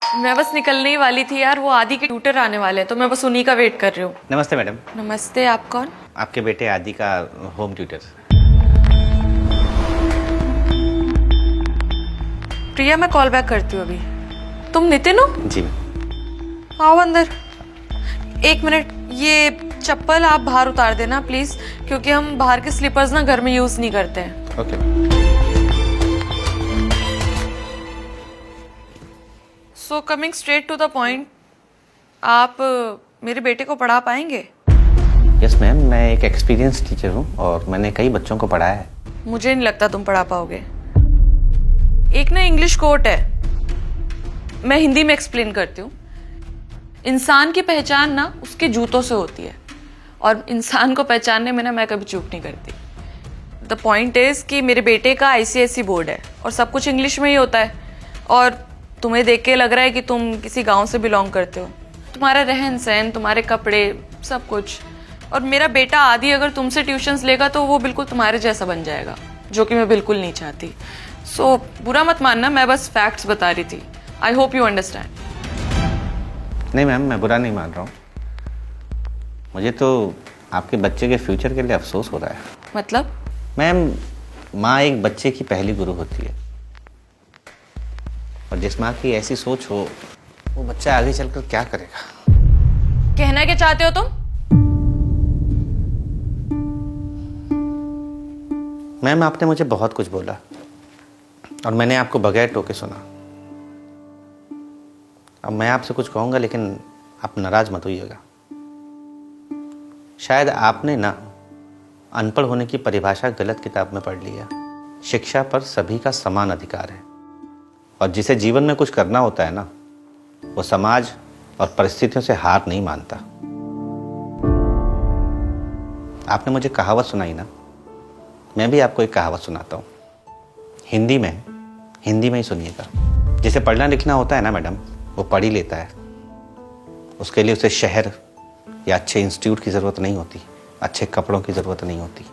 मैं बस निकलने ही वाली थी यार, वो आदि के ट्यूटर आने वाले हैं तो मैं बस उन्हीं का वेट कर रही हूँ। नमस्ते मैडम। नमस्ते, आप कौन? आपके बेटे आदि का होम ट्यूटर। प्रिया, मैं कॉल बैक करती हूँ अभी। तुम नितिन हो? जी। आओ अंदर। एक मिनट, ये चप्पल आप बाहर उतार देना प्लीज, क्योंकि हम बाहर के स्लीपर्स ना घर में यूज नहीं करते हैं। Okay. So coming straight to the point, आप मेरे बेटे को पढ़ा पाएंगे? यस मैम, मैं एक एक्सपीरियंस टीचर हूँ और मैंने कई बच्चों को पढ़ाया है। मुझे नहीं लगता तुम पढ़ा पाओगे। एक ना इंग्लिश कोट है, मैं हिंदी में एक्सप्लेन करती हूँ। इंसान की पहचान ना उसके जूतों से होती है, और इंसान को पहचानने में ना मैं कभी चूक नहीं करती। द पॉइंट इज कि मेरे बेटे का आईसीएसई बोर्ड है और सब कुछ इंग्लिश में ही होता है, और तुम्हें देख के लग रहा है कि तुम किसी गांव से बिलोंग करते हो। तुम्हारा रहन सहन, तुम्हारे कपड़े, सब कुछ। और मेरा बेटा आदि अगर तुमसे ट्यूशन्स लेगा तो वो बिल्कुल तुम्हारे जैसा बन जाएगा, जो कि मैं बिल्कुल नहीं चाहती। सो बुरा मत मानना, मैं बस फैक्ट्स बता रही थी। I hope you understand. नहीं मैम, मैं बुरा नहीं मान रहा हूँ। मुझे तो आपके बच्चे के फ्यूचर के लिए अफसोस हो रहा है। मतलब? मैम, माँ एक बच्चे की पहली गुरु होती है, और जिस माँ की ऐसी सोच हो वो बच्चा आगे चलकर क्या करेगा। कहना क्या चाहते हो तुम? मैम, आपने मुझे बहुत कुछ बोला और मैंने आपको बगैर टोके सुना। अब मैं आपसे कुछ कहूँगा लेकिन आप नाराज मत होइएगा। शायद आपने ना अनपढ़ होने की परिभाषा गलत किताब में पढ़ लिया। शिक्षा पर सभी का समान अधिकार है, और जिसे जीवन में कुछ करना होता है ना, वो समाज और परिस्थितियों से हार नहीं मानता। आपने मुझे कहावत सुनाई ना, मैं भी आपको एक कहावत सुनाता हूँ। हिंदी में ही सुनिएगा। जिसे पढ़ना लिखना होता है ना मैडम, वो पढ़ ही लेता है। उसके लिए उसे शहर या अच्छे इंस्टीट्यूट की ज़रूरत नहीं होती, अच्छे कपड़ों की ज़रूरत नहीं होती।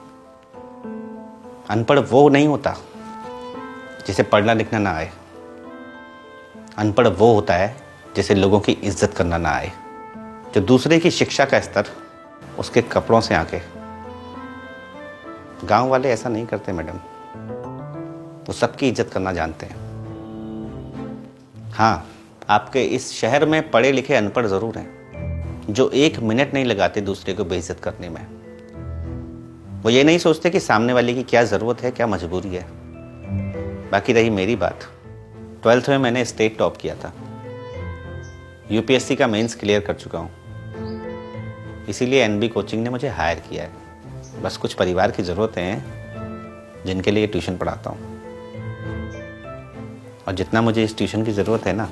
अनपढ़ वो नहीं होता जिसे पढ़ना लिखना ना आए। अनपढ़ वो होता है जिसे लोगों की इज्जत करना ना आए, जो दूसरे की शिक्षा का स्तर उसके कपड़ों से आके। गांव वाले ऐसा नहीं करते मैडम, वो सबकी इज्जत करना जानते हैं। हाँ, आपके इस शहर में पढ़े लिखे अनपढ़ ज़रूर हैं, जो एक मिनट नहीं लगाते दूसरे को बेइज्जत करने में। वो ये नहीं सोचते कि सामने वाले की क्या ज़रूरत है, क्या मजबूरी है। बाकी रही मेरी बात, 12th में मैंने स्टेट टॉप किया था, यूपीएससी का मेंस क्लियर कर चुका हूँ, इसीलिए एनबी कोचिंग ने मुझे हायर किया है। बस कुछ परिवार की ज़रूरतें हैं जिनके लिए ट्यूशन पढ़ाता हूँ, और जितना मुझे इस ट्यूशन की ज़रूरत है ना,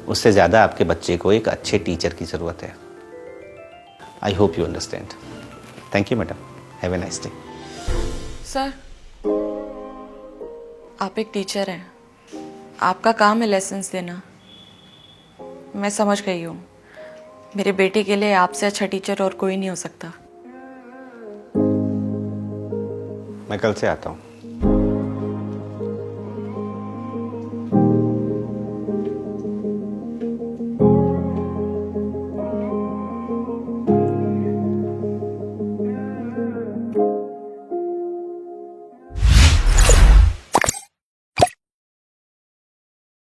उससे ज़्यादा आपके बच्चे को एक अच्छे टीचर की ज़रूरत है। I hope you understand. Thank you madam, have a nice day. Sir, आप एक टीचर हैं, आपका काम है लेसन्स देना। मैं समझ गई हूँ, मेरे बेटे के लिए आपसे अच्छा टीचर और कोई नहीं हो सकता। मैं कल से आता हूँ।